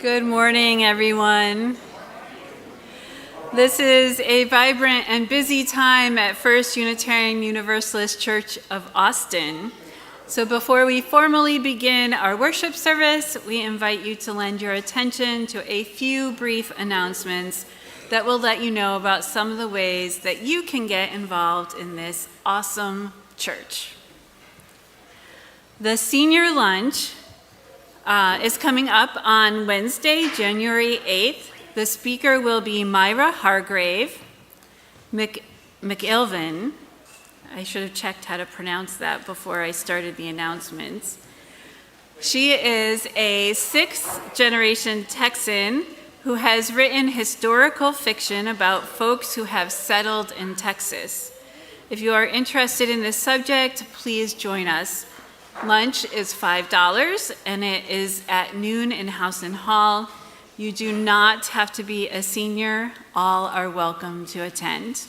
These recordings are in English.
Good morning, everyone. This is a vibrant and busy time at First Unitarian Universalist Church of Austin. So before we formally begin our worship service, we invite you to lend your attention to a few brief announcements that will let you know about some of the ways that you can get involved in this awesome church. The senior lunch is coming up on Wednesday, January 8th. The speaker will be Myra Hargrave McIlvin. I should have checked how to pronounce that before I started the announcements. She is a sixth-generation Texan who has written historical fiction about folks who have settled in Texas. If you are interested in this subject, please join us. Lunch is $5, and it is at noon in Housen Hall. You do not have to be a senior. All are welcome to attend.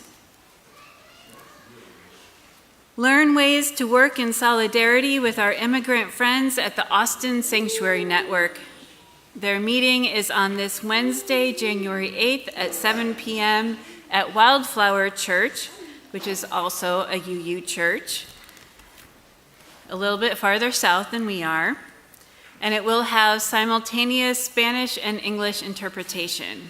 Learn ways to work in solidarity with our immigrant friends at the Austin Sanctuary Network. Their meeting is on this Wednesday, January 8th at 7 p.m. at Wildflower Church, which is also a UU church, a little bit farther south than we are, and it will have simultaneous Spanish and English interpretation.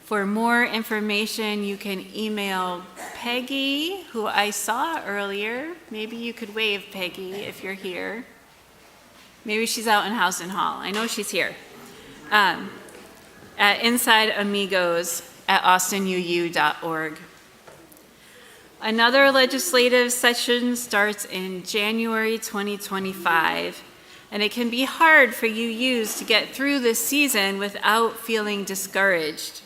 For more information, you can email Peggy, who I saw earlier. Maybe you could wave, Peggy, if you're here. Maybe she's out in Housen Hall. I know she's here. At insideamigos@austinuu.org. Another legislative session starts in January 2025, and it can be hard for UUs to get through this season without feeling discouraged.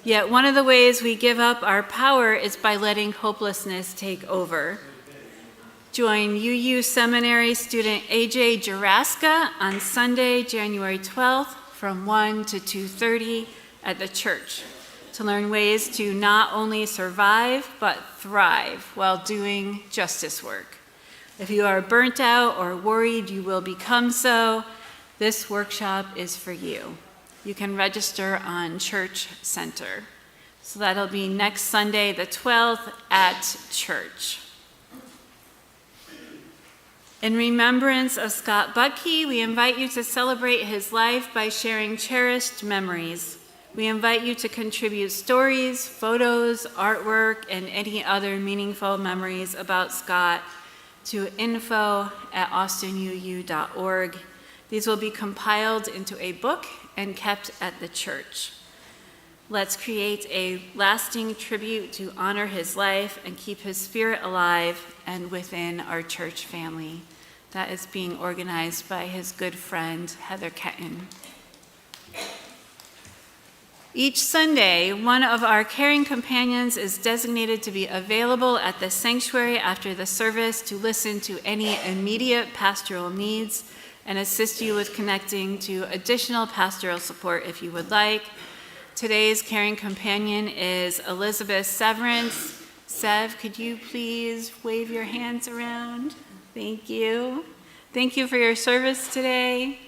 Yet one of the ways we give up our power is by letting hopelessness take over. Join UU Seminary student AJ Jaraska on Sunday, January 12th from 1 to 2:30 at the church to learn ways to not only survive, but thrive while doing justice work. If you are burnt out or worried you will become so, this workshop is for you. You can register on Church Center. So that'll be next Sunday, the 12th at church. In remembrance of Scott Buckey, we invite you to celebrate his life by sharing cherished memories. We invite you to contribute stories, photos, artwork, and any other meaningful memories about Scott to info@austinuu.org. These will be compiled into a book and kept at the church. Let's create a lasting tribute to honor his life and keep his spirit alive and within our church family. That is being organized by his good friend, Heather Ketton. Each Sunday, one of our caring companions is designated to be available at the sanctuary after the service to listen to any immediate pastoral needs and assist you with connecting to additional pastoral support if you would like. Today's caring companion is Elizabeth Severance. Sev, could you please wave your hands around? Thank you. Thank you for your service today.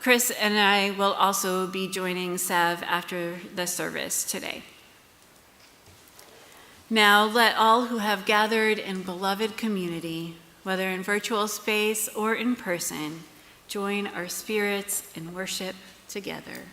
Chris and I will also be joining Sev after the service today. Now let all who have gathered in beloved community, whether in virtual space or in person, join our spirits in worship together.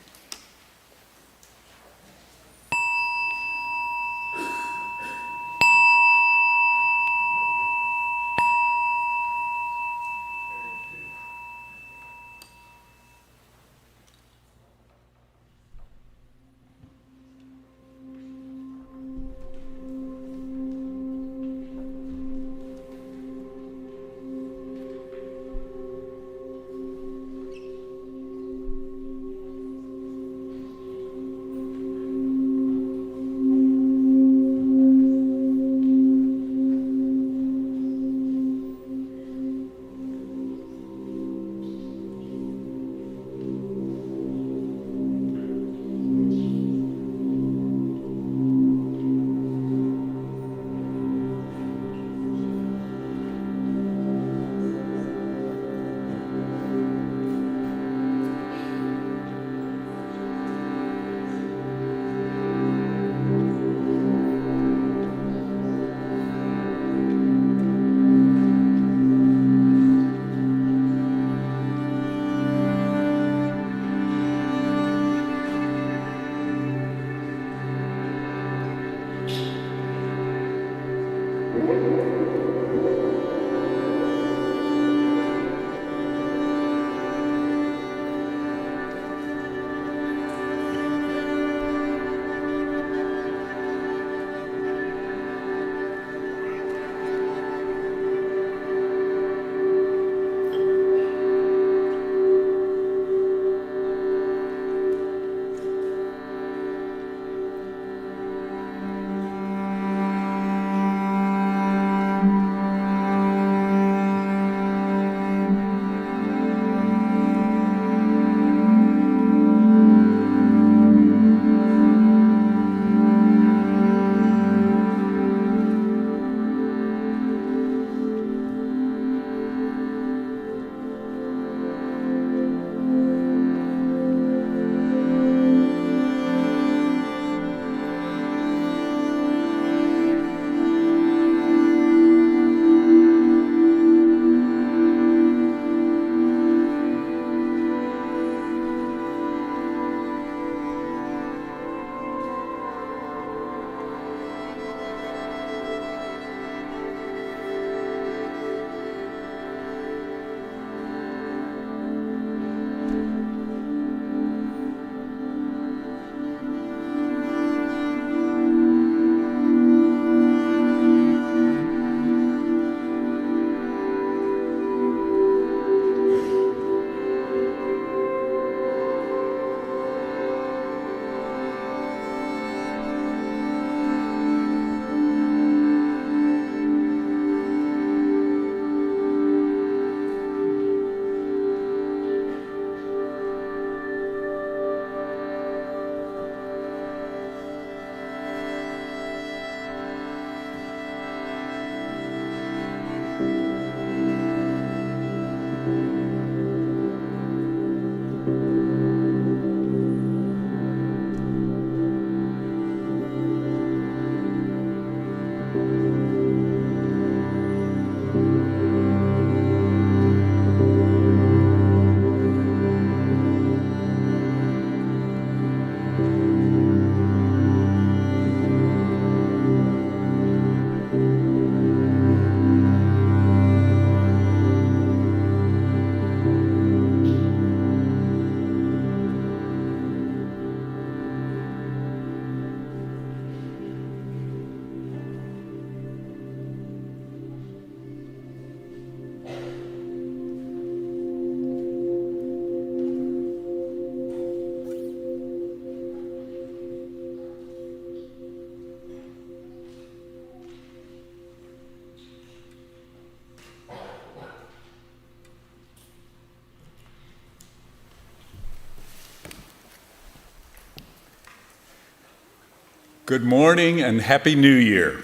Good morning and Happy New Year.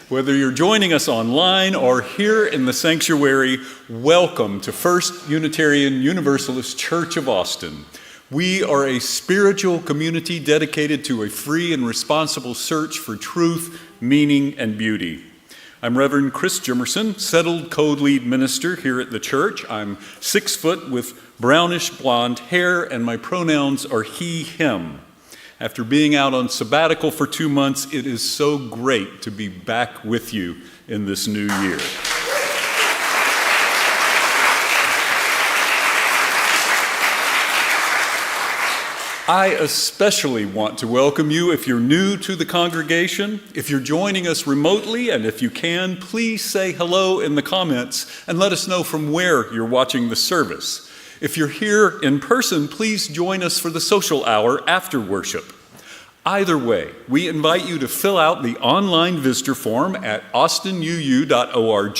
Whether you're joining us online or here in the sanctuary, welcome to First Unitarian Universalist Church of Austin. We are a spiritual community dedicated to a free and responsible search for truth, meaning, and beauty. I'm Reverend Chris Jimmerson, settled code lead minister here at the church. I'm 6 foot with brownish blonde hair, and my pronouns are he, him. After being out on sabbatical for 2 months, it is so great to be back with you in this new year. I especially want to welcome you if you're new to the congregation. If you're joining us remotely, and if you can, please say hello in the comments and let us know from where you're watching the service. If you're here in person, please join us for the social hour after worship. Either way, we invite you to fill out the online visitor form at austinuu.org.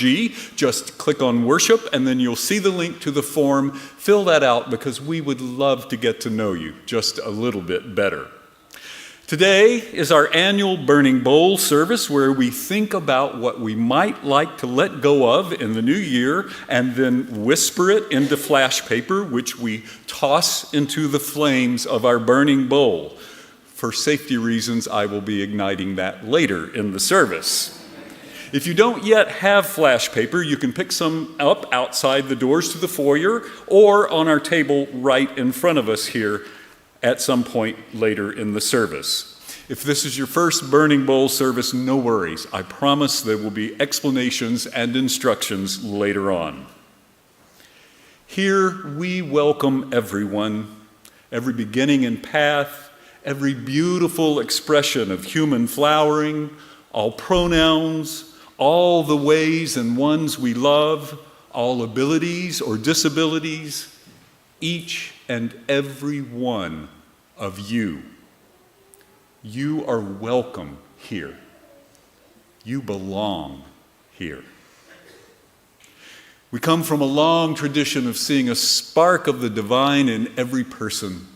Just click on worship and then you'll see the link to the form. Fill that out because we would love to get to know you just a little bit better. Today is our annual Burning Bowl service where we think about what we might like to let go of in the new year and then whisper it into flash paper, which we toss into the flames of our burning bowl. For safety reasons, I will be igniting that later in the service. If you don't yet have flash paper, you can pick some up outside the doors to the foyer or on our table right in front of us here at some point later in the service. If this is your first Burning Bowl service, no worries. I promise there will be explanations and instructions later on. Here we welcome everyone, every beginning and path, every beautiful expression of human flowering, all pronouns, all the ways and ones we love, all abilities or disabilities, each and every one of you. You are welcome here. You belong here. We come from a long tradition of seeing a spark of the divine in every person.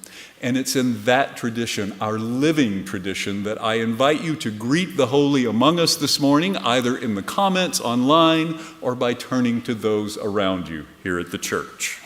And it's in that tradition, our living tradition, that I invite you to greet the holy among us this morning, either in the comments online or by turning to those around you here at the church.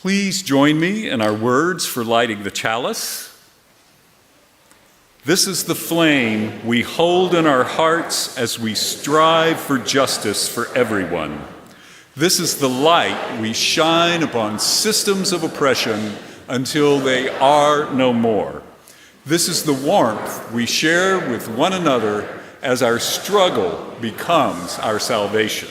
Please join me in our words for lighting the chalice. This is the flame we hold in our hearts as we strive for justice for everyone. This is the light we shine upon systems of oppression until they are no more. This is the warmth we share with one another as our struggle becomes our salvation.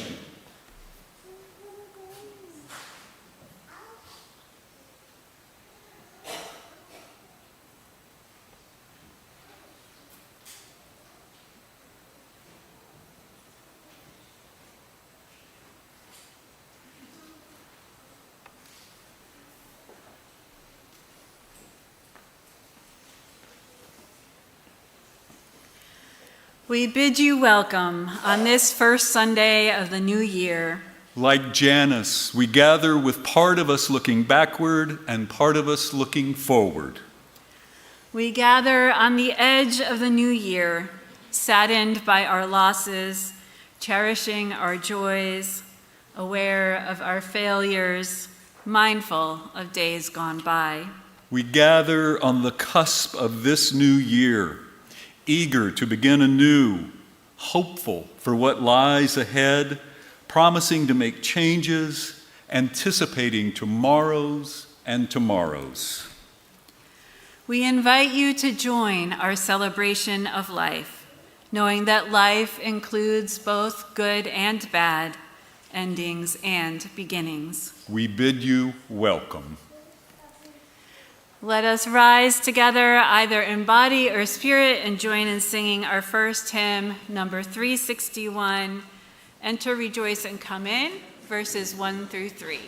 We bid you welcome on this first Sunday of the new year. Like Janus, we gather with part of us looking backward and part of us looking forward. We gather on the edge of the new year, saddened by our losses, cherishing our joys, aware of our failures, mindful of days gone by. We gather on the cusp of this new year, eager to begin anew, hopeful for what lies ahead, promising to make changes, anticipating tomorrows and tomorrows. We invite you to join our celebration of life, knowing that life includes both good and bad, endings and beginnings. We bid you welcome. Let us rise together, either in body or spirit, and join in singing our first hymn, number 361, Enter, Rejoice, and Come In, verses 1 through 3.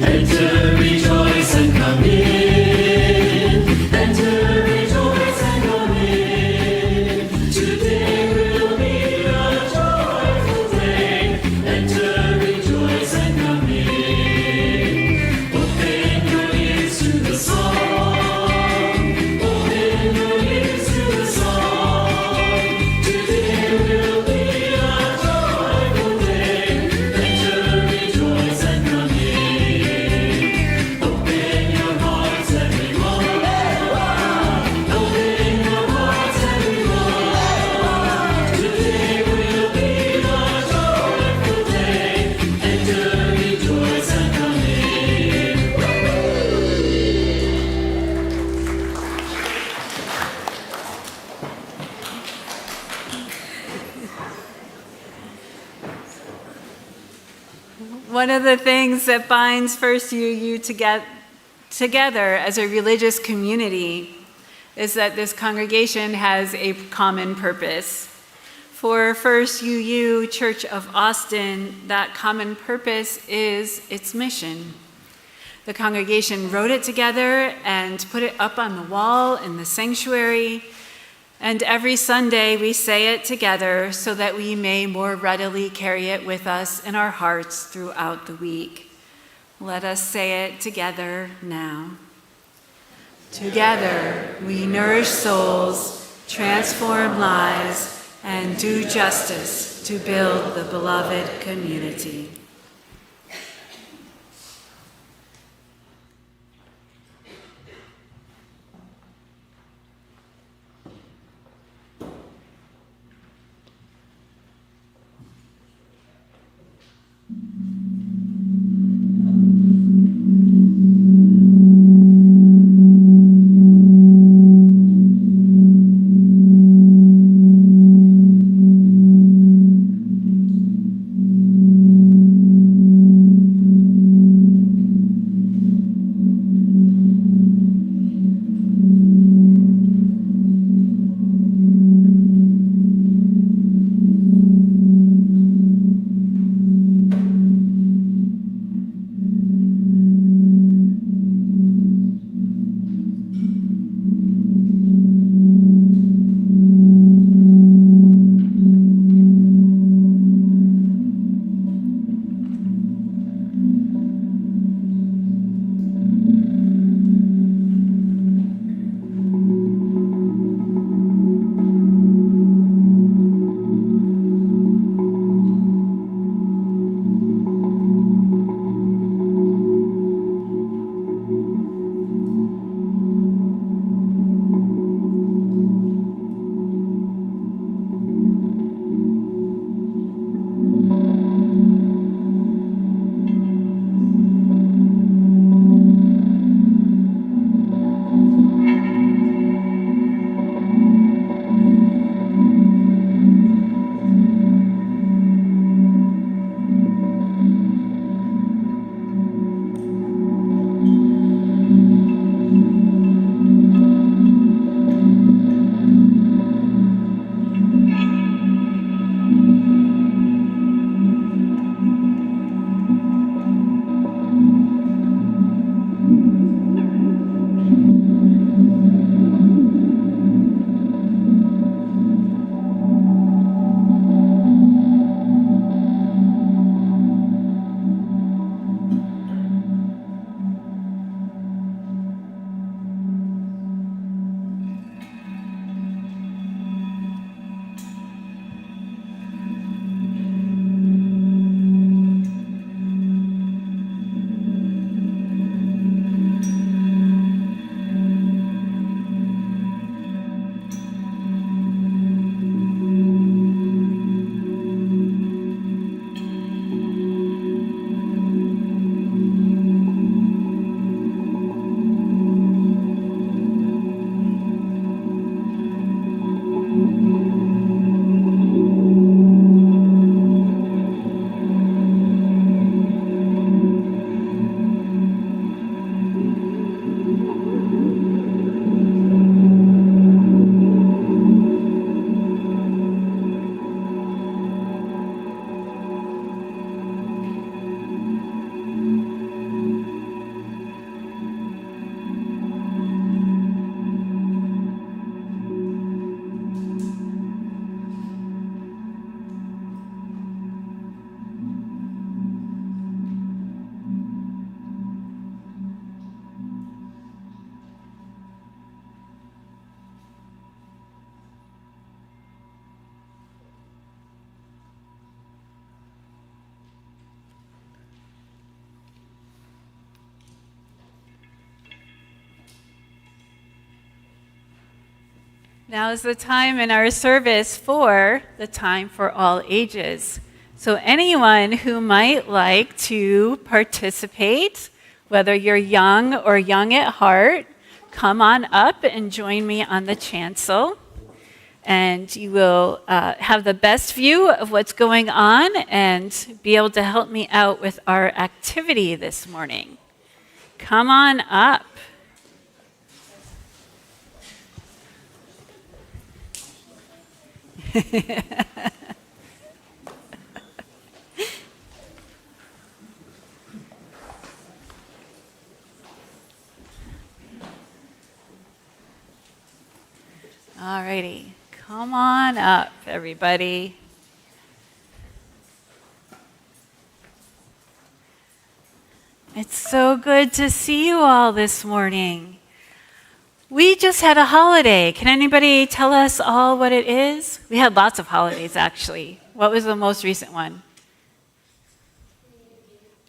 Enter, rejoice, and come in. Enter, rejoice, and come in. Today will be a joyful day. Enter, rejoice, and come in. Open your ears to the song. Open your ears to the song. Today will be a joyful day. Enter, rejoice, and come in. Open your hearts, everyone. Open your hearts, everyone. Today will be a joyful day. Enter, rejoice, and come in. One of the things that binds First UU together as a religious community is that this congregation has a common purpose. For First UU Church of Austin, that common purpose is its mission. The congregation wrote it together and put it up on the wall in the sanctuary, and every Sunday we say it together so that we may more readily carry it with us in our hearts throughout the week. Let us say it together now. Together we nourish souls, transform lives, and do justice to build the beloved community. Now is the time in our service for the time for all ages. So anyone who might like to participate, whether you're young or young at heart, come on up and join me on the chancel. And you will have the best view of what's going on and be able to help me out with our activity this morning. Come on up. All righty. Come on up, everybody. It's so good to see you all this morning. We just had a holiday. Can anybody tell us all what it is? We had lots of holidays, actually. What was the most recent one?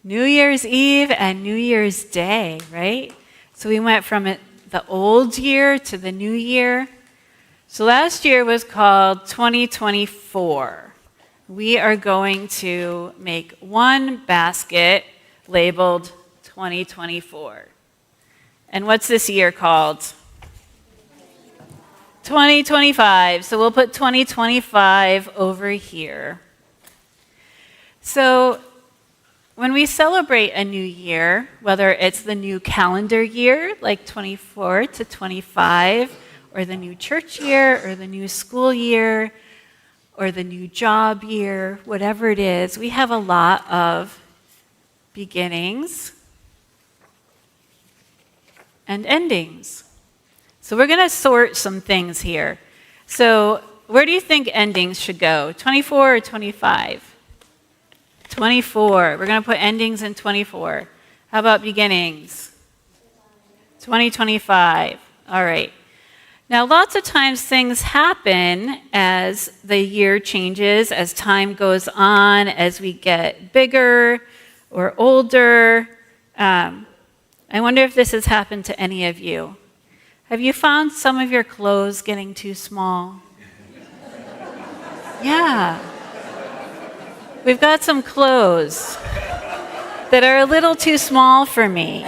New Year's Eve and New Year's Day, right? So we went from the old year to the new year. So last year was called 2024. We are going to make one basket labeled 2024. And what's this year called? 2025. So we'll put 2025 over here. So when we celebrate a new year, whether it's the new calendar year, like 24 to 25, or the new church year, or the new school year, or the new job year, whatever it is, we have a lot of beginnings and endings. So we're going to sort some things here. So where do you think endings should go? 24 or 25? 24. We're going to put endings in 24. How about beginnings? 2025. All right. Now, lots of times things happen as the year changes, as time goes on, as we get bigger or older. I wonder if this has happened to any of you. Have you found some of your clothes getting too small? Yeah. We've got some clothes that are a little too small for me.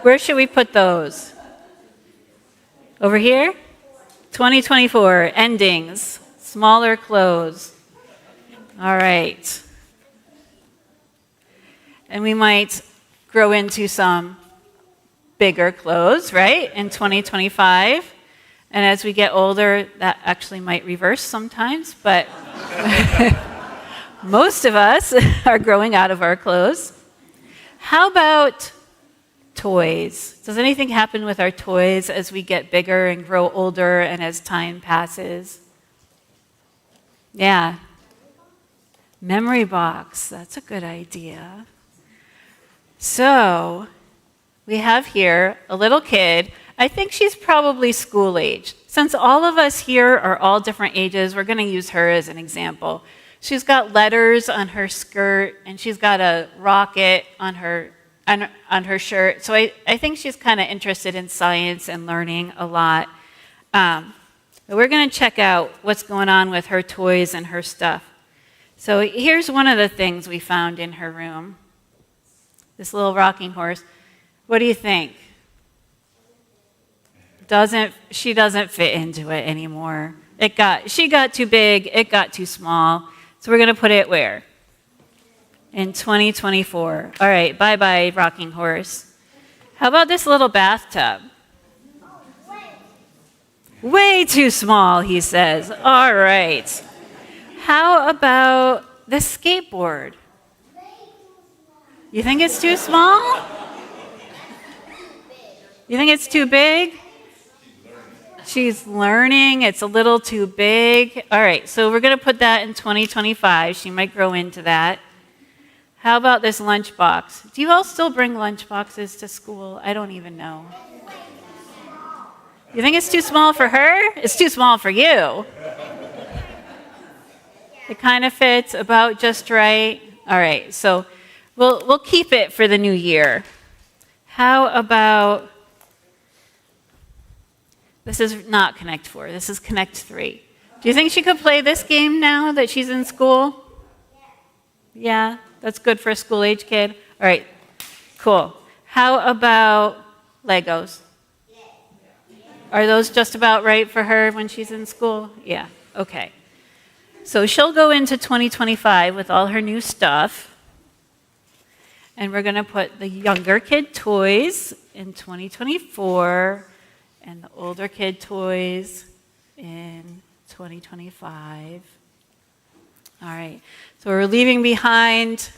Where should we put those? Over here? 2024, endings, smaller clothes. All right. And we might grow into some bigger clothes, right, in 2025. And as we get older, that actually might reverse sometimes, but most of us are growing out of our clothes. How about toys? Does anything happen with our toys as we get bigger and grow older and as time passes? Yeah. Memory box, that's a good idea. So, we have here a little kid. I think she's probably school age. Since all of us here are all different ages, we're going to use her as an example. She's got letters on her skirt, and she's got a rocket on her shirt. So I think she's kind of interested in science and learning a lot. But we're going to check out what's going on with her toys and her stuff. So here's one of the things we found in her room. This little rocking horse. What do you think? She doesn't fit into it anymore. She got too big, it got too small. So we're going to put it where? In 2024. All right, bye-bye, rocking horse. How about this little bathtub? Way too small, he says. All right. How about the skateboard? You think it's too small? You think it's too big? She's learning. It's a little too big. All right, so we're going to put that in 2025. She might grow into that. How about this lunchbox? Do you all still bring lunchboxes to school? I don't even know. You think it's too small for her? It's too small for you. It kind of fits about just right. All right, so we'll keep it for the new year. How about This is not Connect 4. This is Connect 3. Do you think she could play this game now that she's in school? Yeah, that's good for a school-age kid. All right, cool. How about Legos? Are those just about right for her when she's in school? Yeah, okay. So she'll go into 2025 with all her new stuff. And we're going to put the younger kid toys in 2024 and the older kid toys in 2025. All right, so we're leaving behind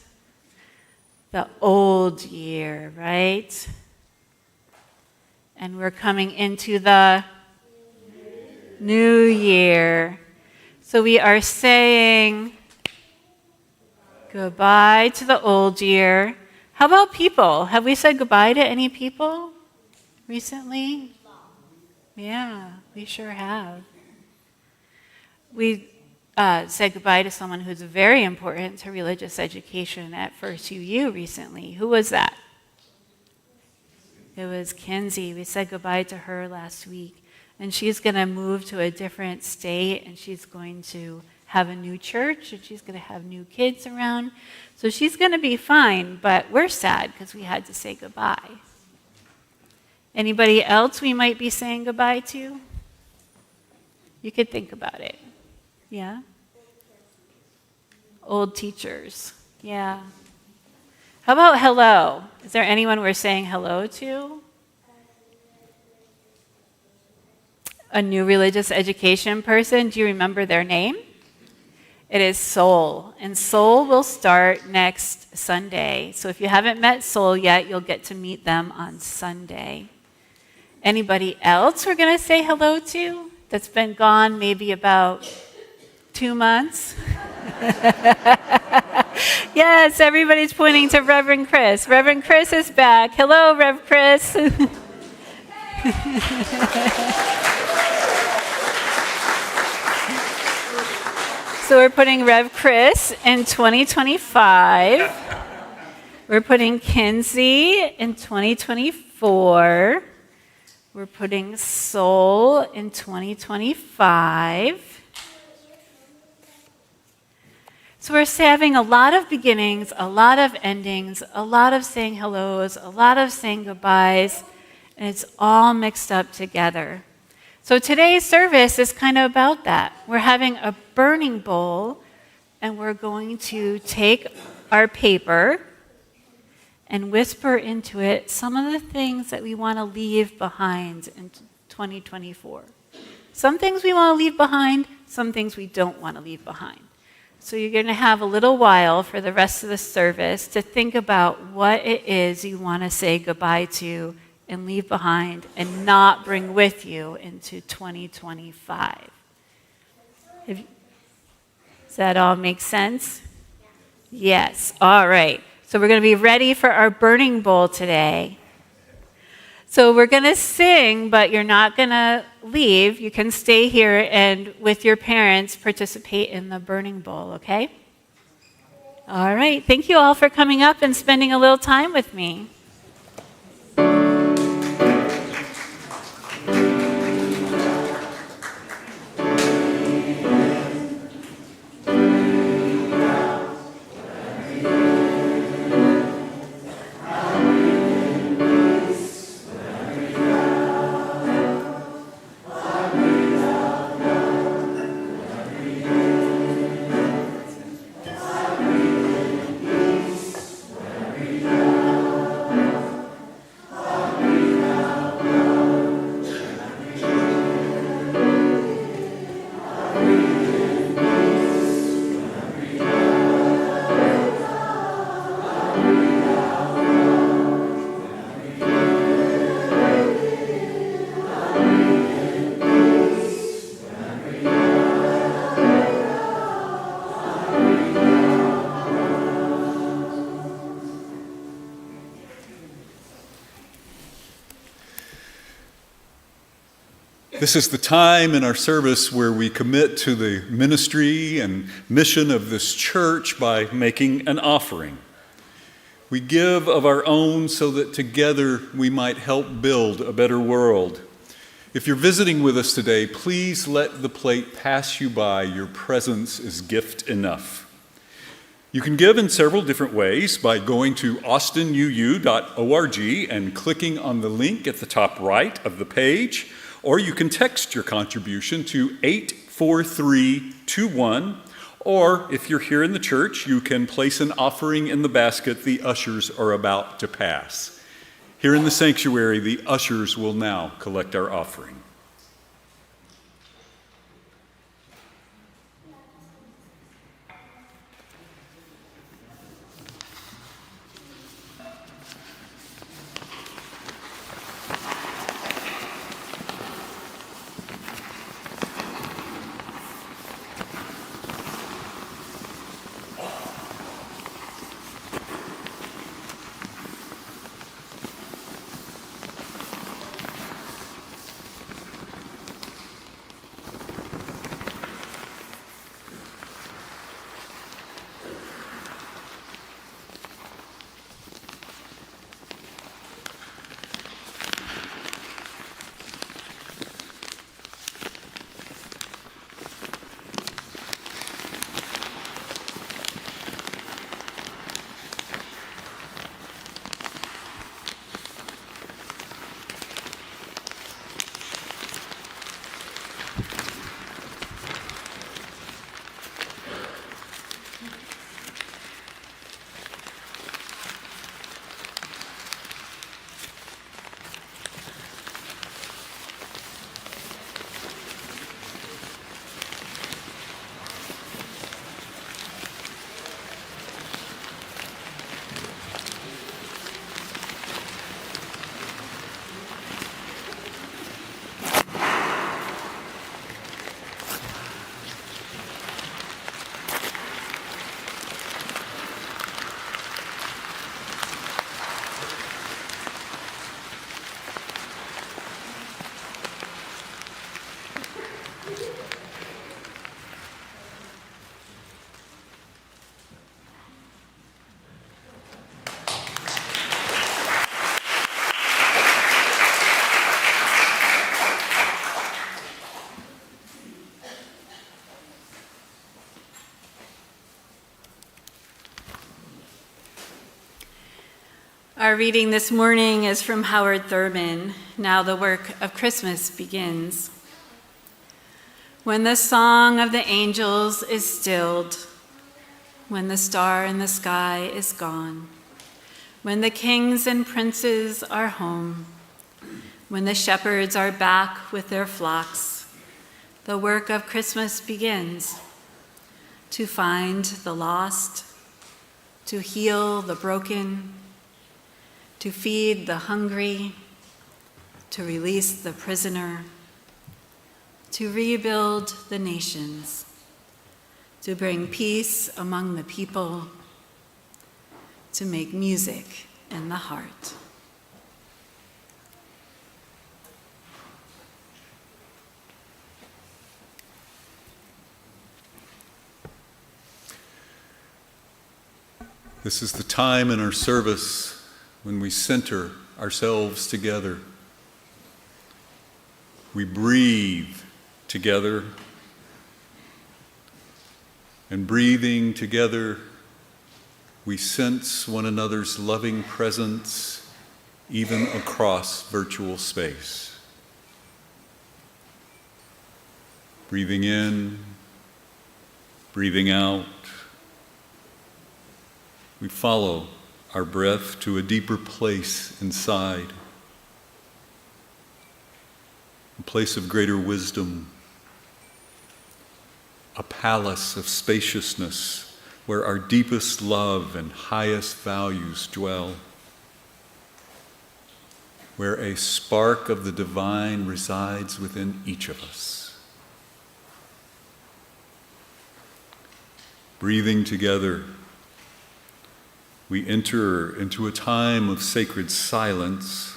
the old year, right? And we're coming into the new year. So we are saying goodbye to the old year. How about people? Have we said goodbye to any people recently? Yeah, we sure have. We said goodbye to someone who's very important to religious education at First UU recently. Who was that? It was Kinsey. We said goodbye to her last week. And she's going to move to a different state, and she's going to have a new church, and she's going to have new kids around. So she's going to be fine, but we're sad because we had to say goodbye. Anybody else we might be saying goodbye to? You could think about it. Yeah? Old teachers. Yeah. How about hello? Is there anyone we're saying hello to? A new religious education person. Do you remember their name? It is Soul. And Soul will start next Sunday. So if you haven't met Soul yet, you'll get to meet them on Sunday. Anybody else we're going to say hello to that's been gone maybe about 2 months? Yes, everybody's pointing to Reverend Chris. Reverend Chris is back. Hello, Rev Chris. So we're putting Rev Chris in 2025. We're putting Kinsey in 2024. We're putting Soul in 2025. So we're having a lot of beginnings, a lot of endings, a lot of saying hellos, a lot of saying goodbyes, and it's all mixed up together. So today's service is kind of about that. We're having a burning bowl, and we're going to take our paper and whisper into it some of the things that we want to leave behind in 2024. Some things we want to leave behind, some things we don't want to leave behind. So you're going to have a little while for the rest of the service to think about what it is you want to say goodbye to and leave behind and not bring with you into 2025. Does that all make sense? Yes. All right. So we're going to be ready for our burning bowl today. So we're going to sing, but you're not going to leave. You can stay here and with your parents participate in the burning bowl, okay? All right. Thank you all for coming up and spending a little time with me. This is the time in our service where we commit to the ministry and mission of this church by making an offering. We give of our own so that together we might help build a better world. If you're visiting with us today, please let the plate pass you by. Your presence is gift enough. You can give in several different ways by going to austinuu.org and clicking on the link at the top right of the page, or you can text your contribution to 84321, or if you're here in the church, you can place an offering in the basket the ushers are about to pass. Here in the sanctuary, the ushers will now collect our offering. Our reading this morning is from Howard Thurman. Now the work of Christmas begins. When the song of the angels is stilled, when the star in the sky is gone, when the kings and princes are home, when the shepherds are back with their flocks, the work of Christmas begins. To find the lost, to heal the broken, to feed the hungry, to release the prisoner, to rebuild the nations, to bring peace among the people, to make music in the heart. This is the time in our service when we center ourselves together. We breathe together, and breathing together, we sense one another's loving presence even across virtual space. Breathing in, breathing out, we follow our breath to a deeper place inside, a place of greater wisdom, a palace of spaciousness where our deepest love and highest values dwell, where a spark of the divine resides within each of us. Breathing together, we enter into a time of sacred silence,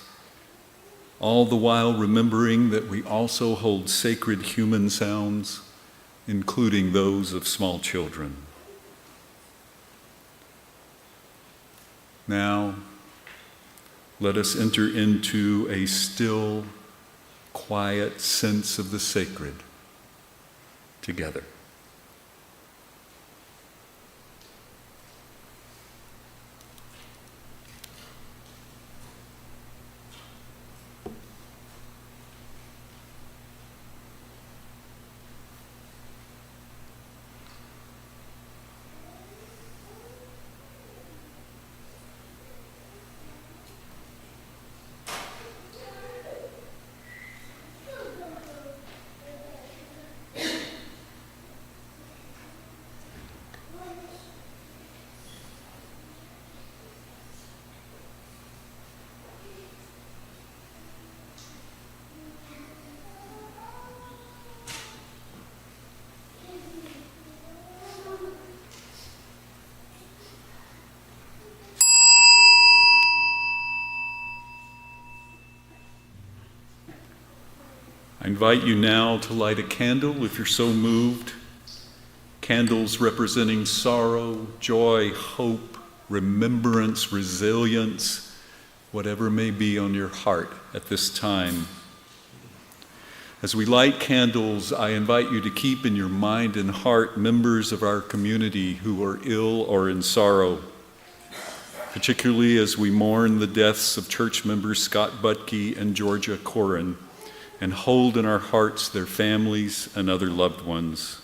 all the while remembering that we also hold sacred human sounds, including those of small children. Now, let us enter into a still quiet sense of the sacred together. I invite you now to light a candle if you're so moved. Candles representing sorrow, joy, hope, remembrance, resilience, whatever may be on your heart at this time. As we light candles, I invite you to keep in your mind and heart members of our community who are ill or in sorrow, particularly as we mourn the deaths of church members Scott Butke and Georgia Corin, and hold in our hearts their families and other loved ones.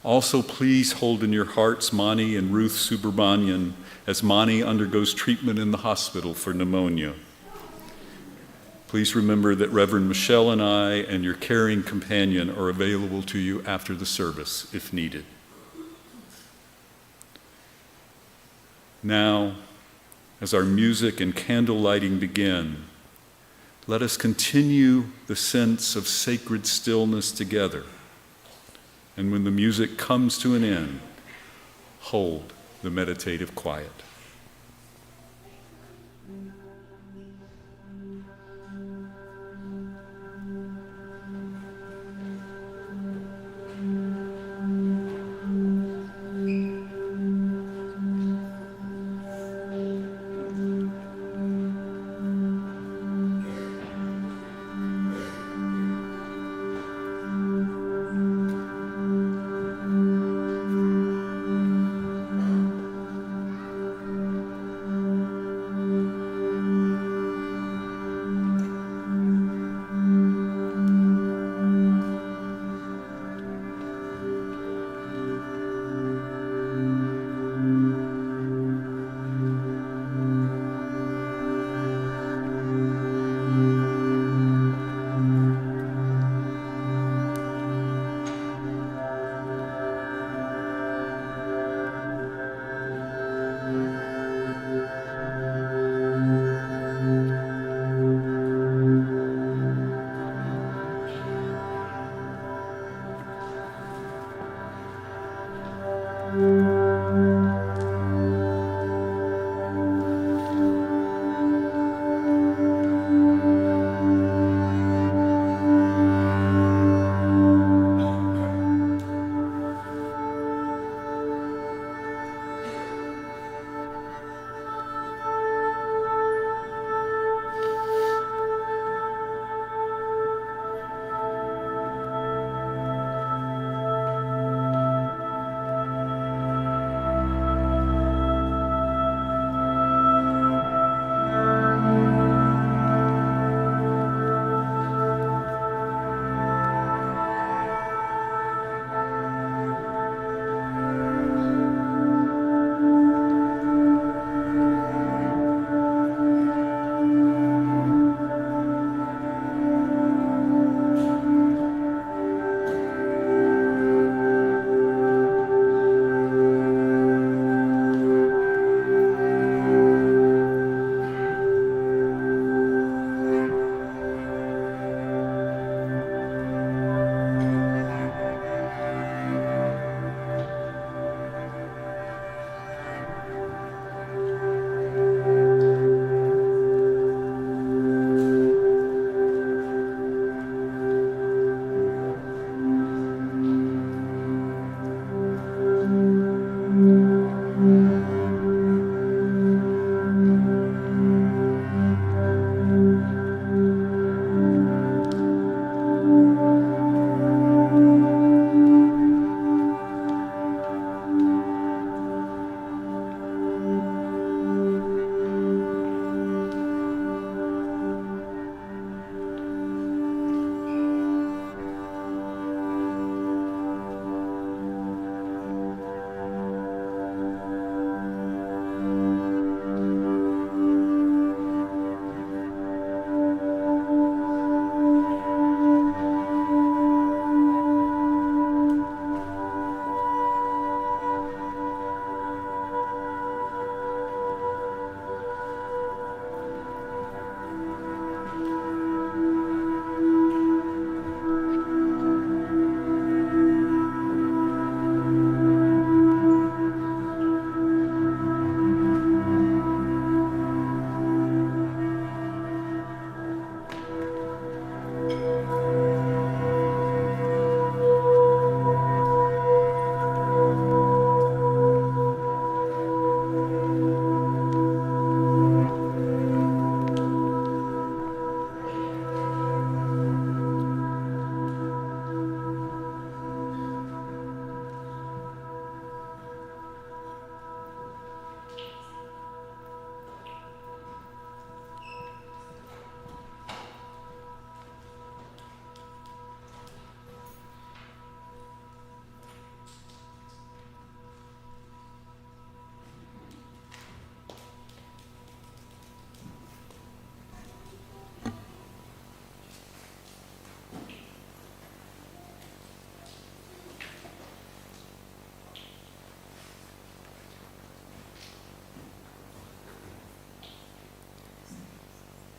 Also, please hold in your hearts Mani and Ruth Subramanian as Mani undergoes treatment in the hospital for pneumonia. Please remember that Reverend Michelle and I and your caring companion are available to you after the service if needed. Now, as our music and candle lighting begin, let us continue the sense of sacred stillness together. And when the music comes to an end, hold the meditative quiet.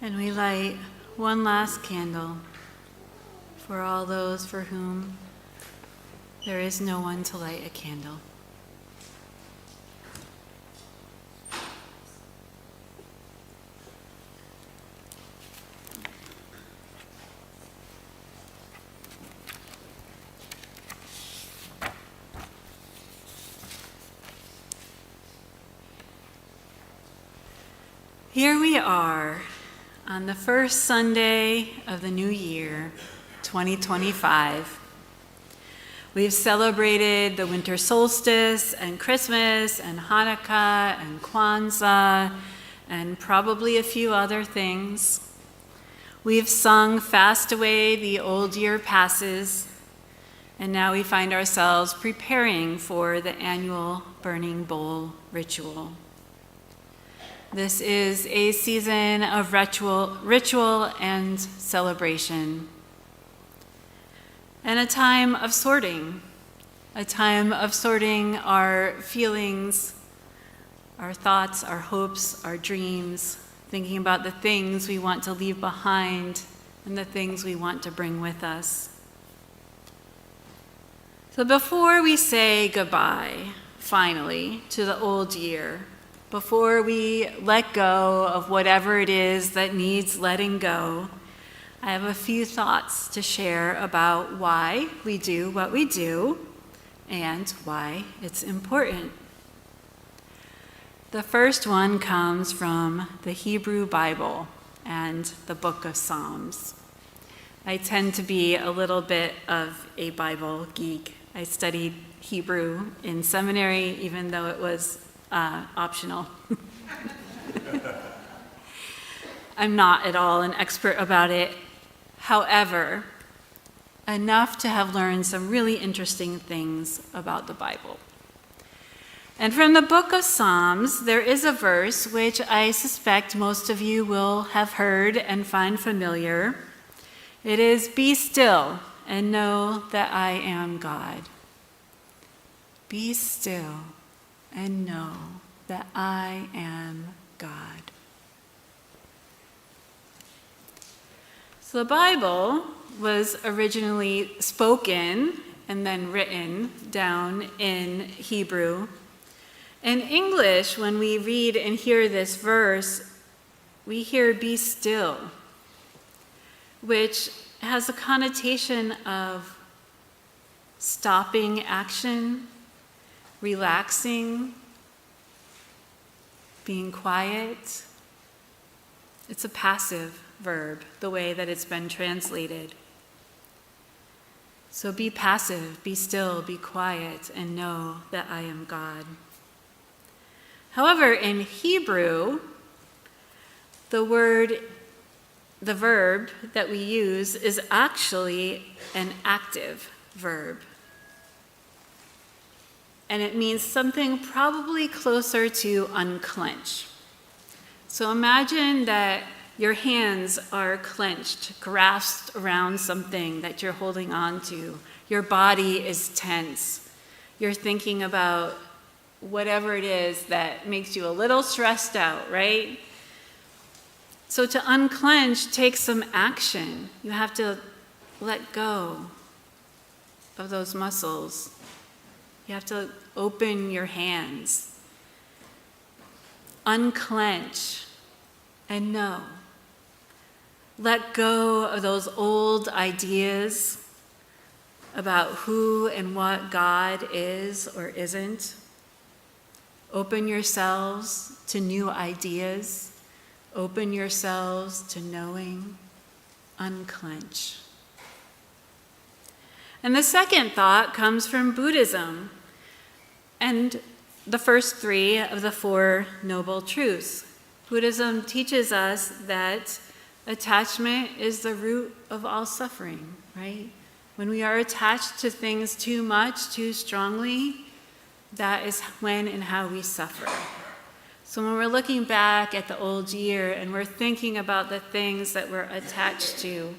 And we light one last candle for all those for whom there is no one to light a candle. Here we are on the first Sunday of the new year, 2025. We've celebrated the winter solstice and Christmas and Hanukkah and Kwanzaa and probably a few other things. We've sung Fast Away the Old Year Passes, and now we find ourselves preparing for the annual burning bowl ritual. This is a season of ritual and celebration, and a time of sorting our feelings, our thoughts, our hopes, our dreams, thinking about the things we want to leave behind and the things we want to bring with us. So before we say goodbye, finally, to the old year, before we let go of whatever it is that needs letting go, I have a few thoughts to share about why we do what we do and why it's important. The first one comes from the Hebrew Bible and the book of Psalms. I tend to be a little bit of a Bible geek. I studied Hebrew in seminary, even though it was optional. I'm not at all an expert about it. However, enough to have learned some really interesting things about the Bible. And from the book of Psalms, there is a verse which I suspect most of you will have heard and find familiar. It is, "Be still and know that I am God." Be still and know that I am God. So the Bible was originally spoken and then written down in Hebrew. In English, when we read and hear this verse, we hear "be still," which has a connotation of stopping action, relaxing, being quiet. It's a passive verb, the way that it's been translated. So be passive, be still, be quiet, and know that I am God. However, in Hebrew, the verb that we use is actually an active verb. And it means something probably closer to unclench. So imagine that your hands are clenched, grasped around something that you're holding on to. Your body is tense. You're thinking about whatever it is that makes you a little stressed out, right? So to unclench takes some action. You have to let go of those muscles. You have to open your hands, unclench, and know. Let go of those old ideas about who and what God is or isn't. Open yourselves to new ideas. Open yourselves to knowing. Unclench. And the second thought comes from Buddhism and the first three of the Four Noble Truths. Buddhism teaches us that attachment is the root of all suffering, right? When we are attached to things too much, too strongly, that is when and how we suffer. So when we're looking back at the old year and we're thinking about the things that we're attached to,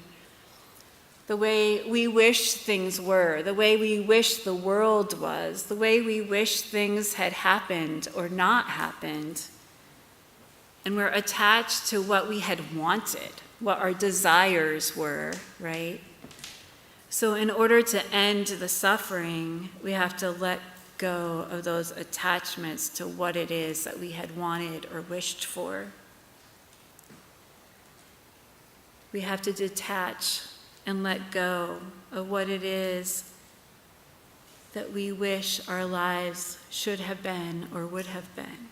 the way we wish things were, the way we wish the world was, the way we wish things had happened or not happened, And we're attached to what we had wanted, what our desires were, right? So in order to end the suffering, we have to let go of those attachments to what it is that we had wanted or wished for. We have to detach and let go of what it is that we wish our lives should have been or would have been.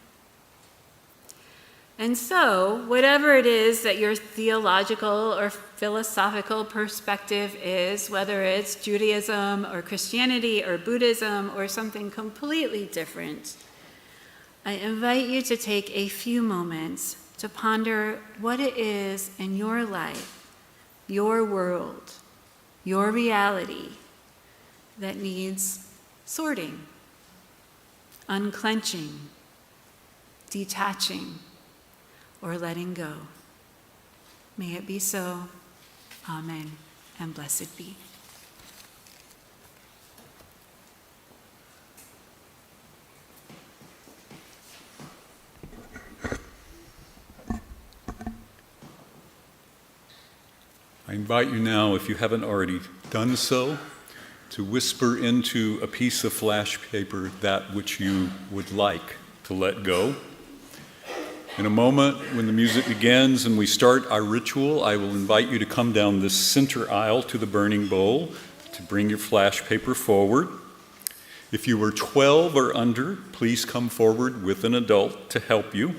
And so, whatever it is that your theological or philosophical perspective is, whether it's Judaism or Christianity or Buddhism or something completely different, I invite you to take a few moments to ponder what it is in your life, your world, your reality that needs sorting, unclenching, detaching, or letting go. May it be so. Amen, and blessed be. I invite you now, if you haven't already done so, to whisper into a piece of flash paper that which you would like to let go. In a moment, when the music begins and we start our ritual, I will invite you to come down this center aisle to the burning bowl to bring your flash paper forward. If you are 12 or under, please come forward with an adult to help you.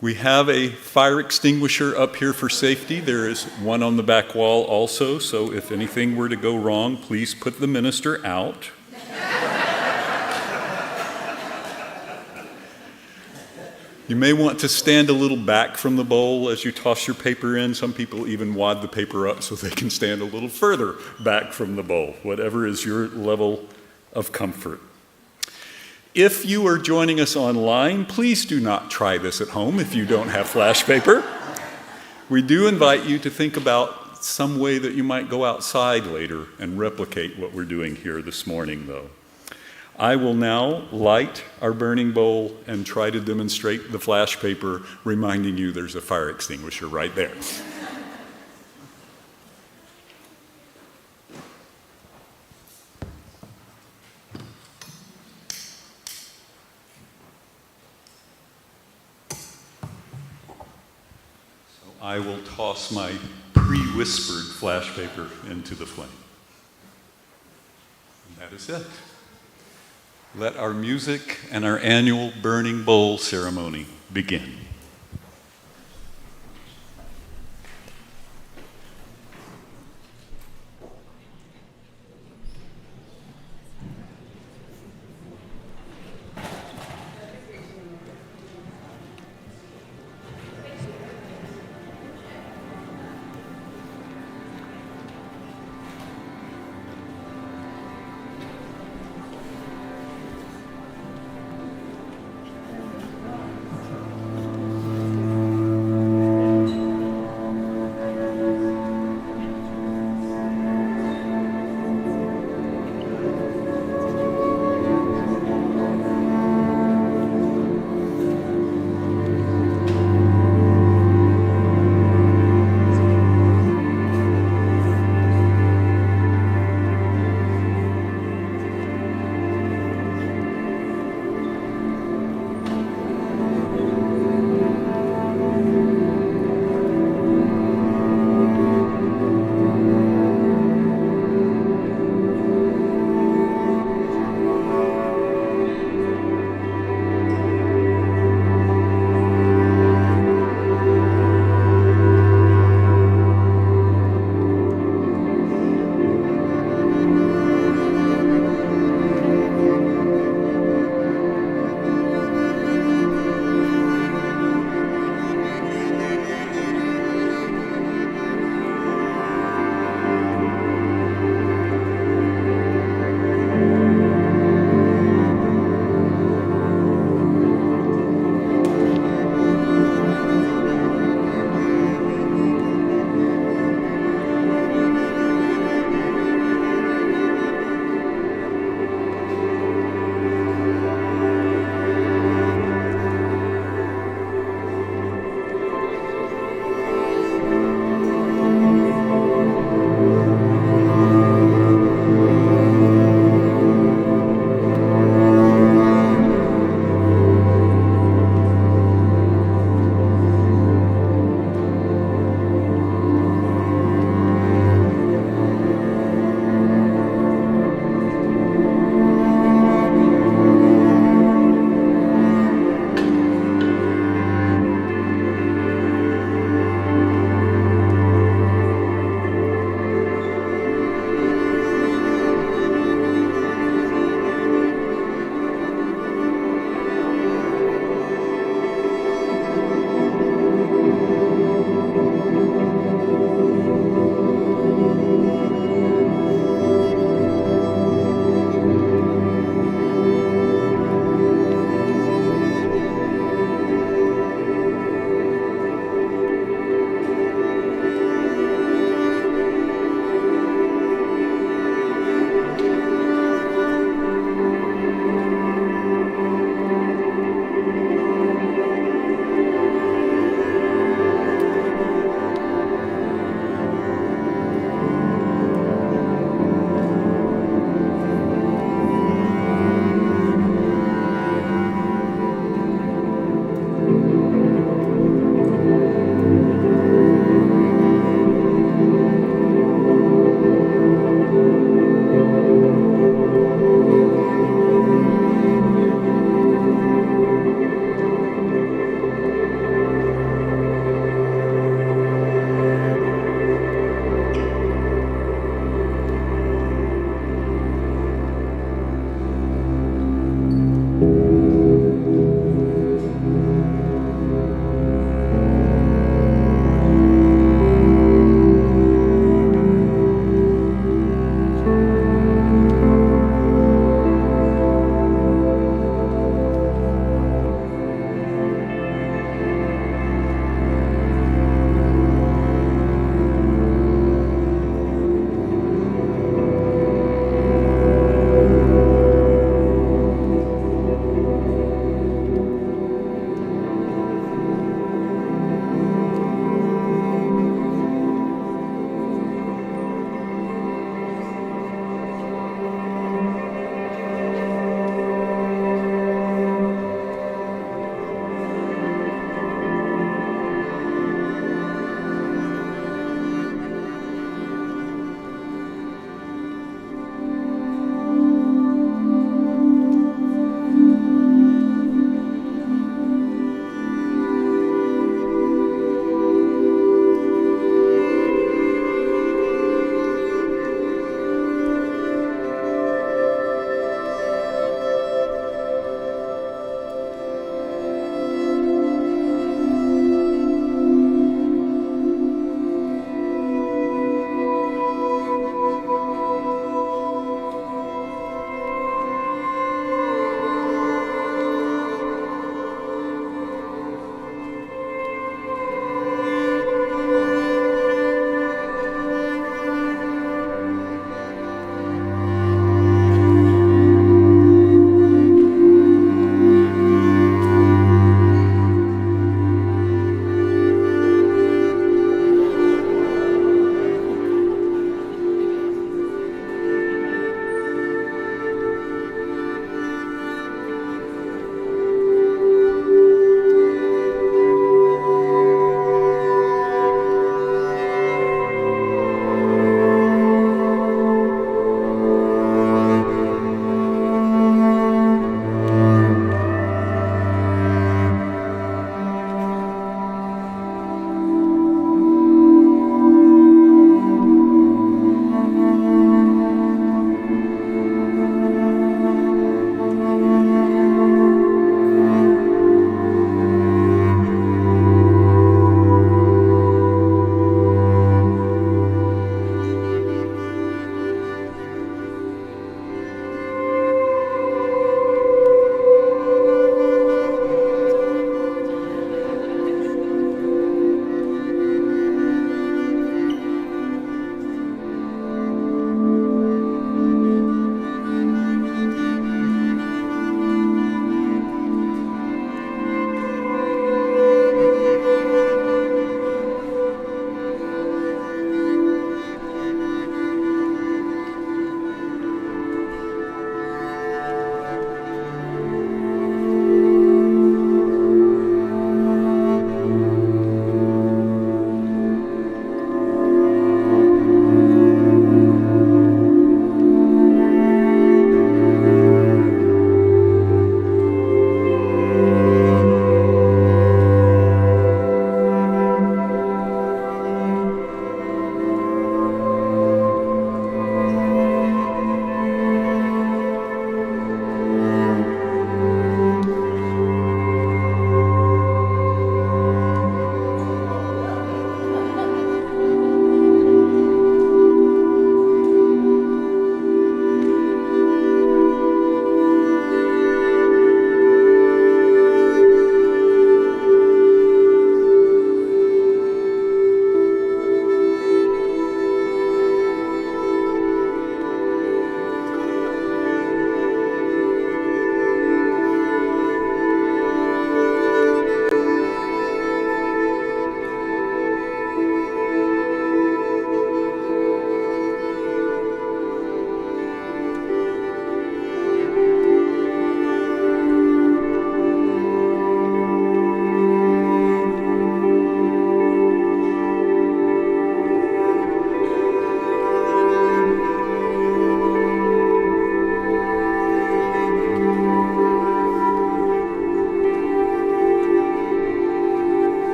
We have a fire extinguisher up here for safety. There is one on the back wall also, so if anything were to go wrong, please put the minister out. You may want to stand a little back from the bowl as you toss your paper in. Some people even wad the paper up so they can stand a little further back from the bowl, whatever is your level of comfort. If you are joining us online, please do not try this at home if you don't have flash paper. We do invite you to think about some way that you might go outside later and replicate what we're doing here this morning, though. I will now light our burning bowl and try to demonstrate the flash paper, reminding you there's a fire extinguisher right there. I will toss my pre-whispered flash paper into the flame. And that is it. Let our music and our annual burning bowl ceremony begin.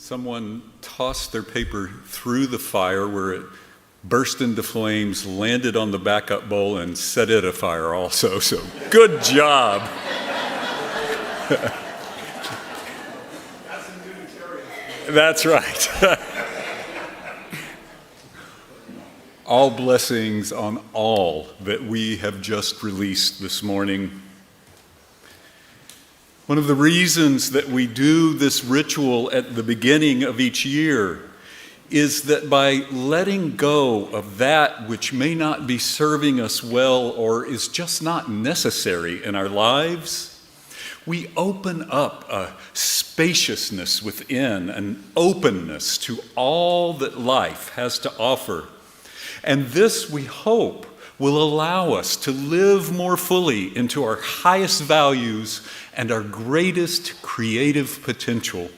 Someone tossed their paper through the fire where it burst into flames, landed on the backup bowl, and set it afire also. So good job. That's a Unitarian. That's right. All blessings on all that we have just released this morning. One of the reasons that we do this ritual at the beginning of each year is that by letting go of that which may not be serving us well or is just not necessary in our lives, we open up a spaciousness within, an openness to all that life has to offer. And this, we hope, will allow us to live more fully into our highest values and our greatest creative potential.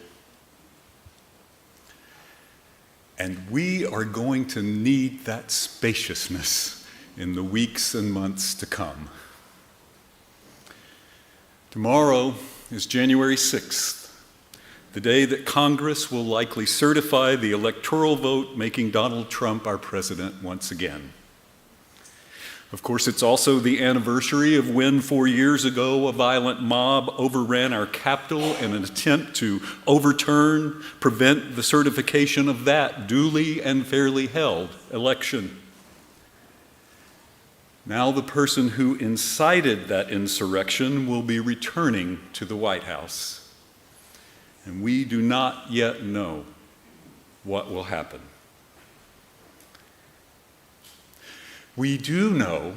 And we are going to need that spaciousness in the weeks and months to come. Tomorrow is January 6th, the day that Congress will likely certify the electoral vote making Donald Trump our president once again. Of course, it's also the anniversary of when 4 years ago a violent mob overran our Capitol in an attempt to prevent the certification of that duly and fairly held election. Now the person who incited that insurrection will be returning to the White House. And we do not yet know what will happen. We do know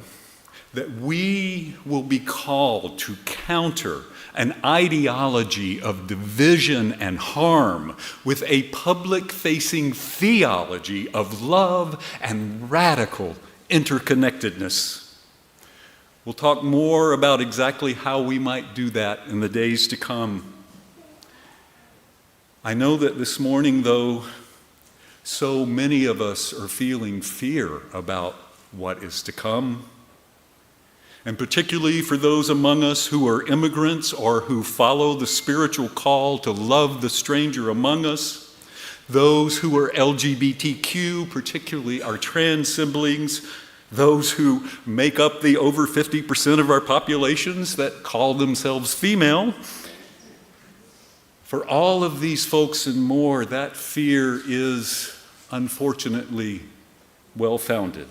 that we will be called to counter an ideology of division and harm with a public-facing theology of love and radical interconnectedness. We'll talk more about exactly how we might do that in the days to come. I know that this morning, though, so many of us are feeling fear about what is to come. And particularly for those among us who are immigrants or who follow the spiritual call to love the stranger among us, those who are LGBTQ, particularly our trans siblings, those who make up the over 50% of our populations that call themselves female. For all of these folks and more, that fear is unfortunately well-founded.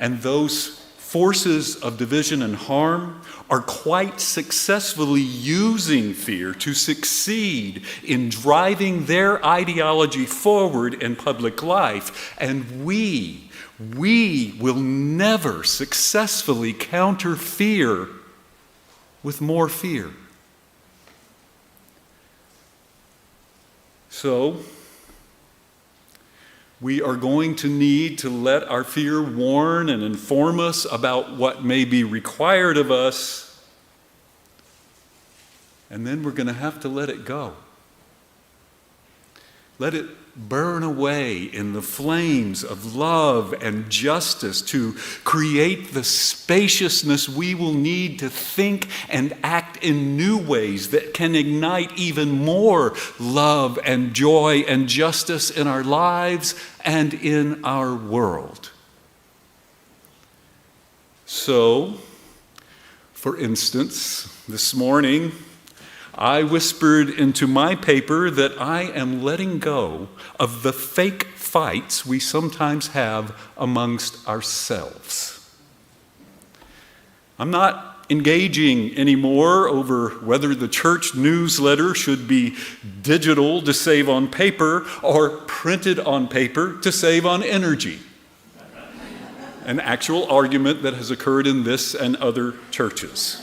And those forces of division and harm are quite successfully using fear to succeed in driving their ideology forward in public life. And we will never successfully counter fear with more fear. So, we are going to need to let our fear warn and inform us about what may be required of us, and then we're going to have to let it go. Let it burn away in the flames of love and justice to create the spaciousness we will need to think and act in new ways that can ignite even more love and joy and justice in our lives and in our world. So, for instance, this morning, I whispered into my paper that I am letting go of the fake fights we sometimes have amongst ourselves. I'm not engaging anymore over whether the church newsletter should be digital to save on paper or printed on paper to save on energy. An actual argument that has occurred in this and other churches.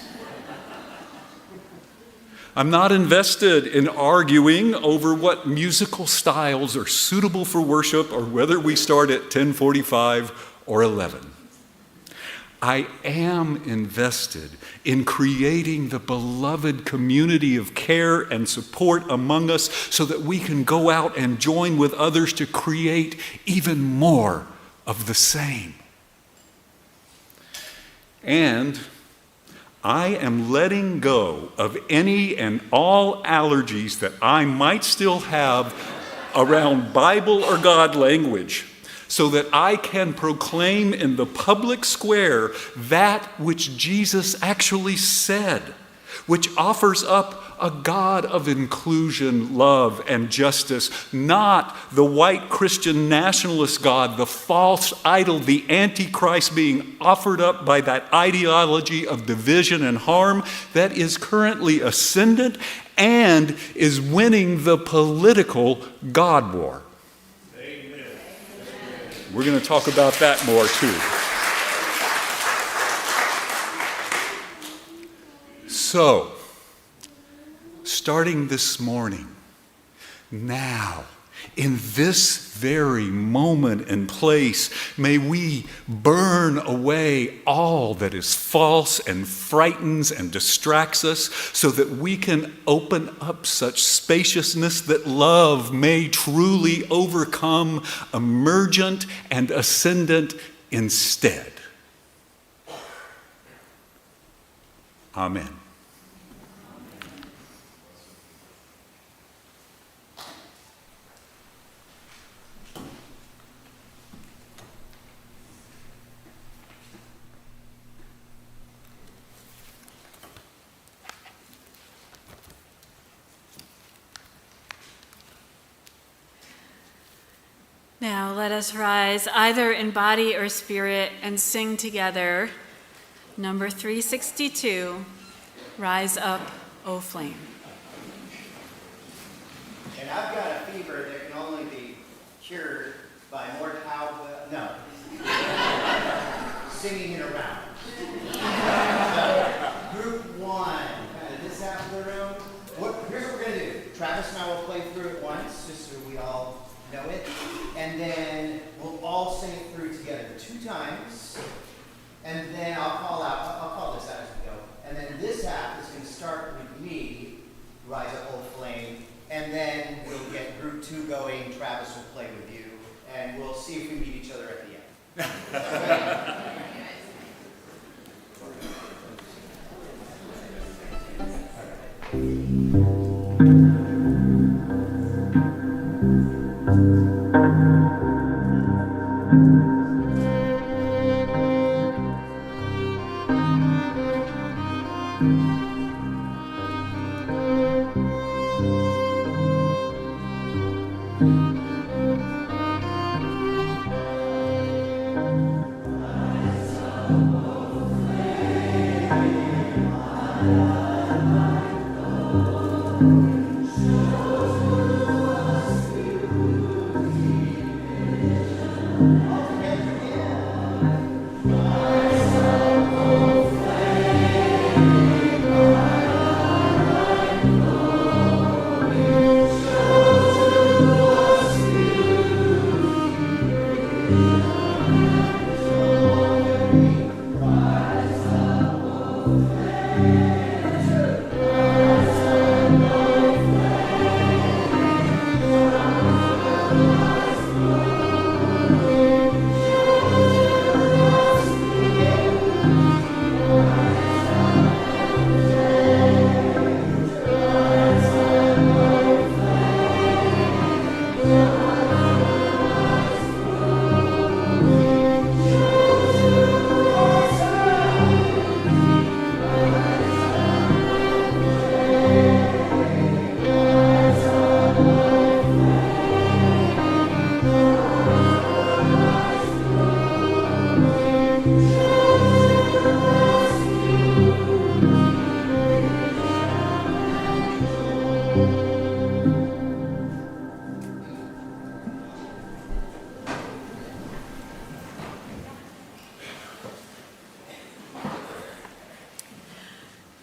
I'm not invested in arguing over what musical styles are suitable for worship or whether we start at 10:45 or 11. I am invested in creating the beloved community of care and support among us so that we can go out and join with others to create even more of the same. And I am letting go of any and all allergies that I might still have around Bible or God language, so that I can proclaim in the public square that which Jesus actually said, which offers up a God of inclusion, love, and justice, not the white Christian nationalist God, the false idol, the Antichrist being offered up by that ideology of division and harm that is currently ascendant and is winning the political God war. Amen. We're going to talk about that more too. So, starting this morning, now, in this very moment and place, may we burn away all that is false and frightens and distracts us, so that we can open up such spaciousness that love may truly overcome emergent and ascendant instead. Amen. Now let us rise, either in body or spirit, and sing together. Number 362, Rise Up, O Flame. And I've got a fever that can only be cured by more singing it around. Group one, kind of this half of the room. Here's what we're going to do. Travis and I will play through it once, just so we all know it. And then we'll all sing it through together 2 times. And then I'll call this out as we go. And then this half is going to start with me, Rise Up, O Flame. And then we'll get group 2 going. Travis will play with you. And we'll see if we meet each other at the end.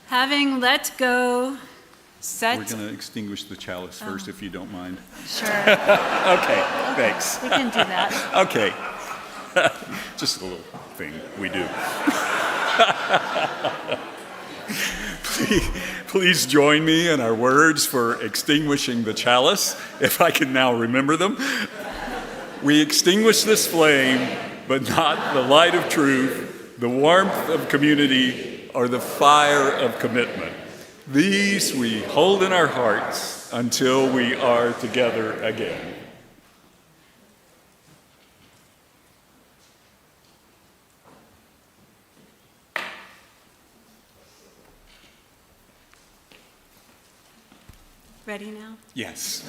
Having let go, set. We're going to extinguish the chalice first, if you don't mind. Sure. Okay, thanks. We can do that. Okay. Just a little thing we do. Please join me in our words for extinguishing the chalice, if I can now remember them. We extinguish this flame, but not the light of truth, the warmth of community, are the fire of commitment. These we hold in our hearts until we are together again. Ready now? Yes.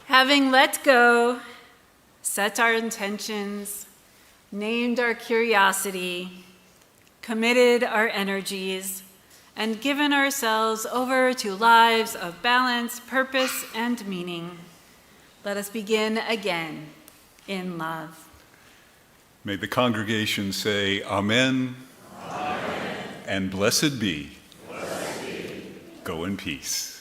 Having let go, set our intentions, named our curiosity, committed our energies, and given ourselves over to lives of balance, purpose, and meaning, let us begin again in love. May the congregation say Amen, Amen. And blessed be. Blessed be. Go in peace.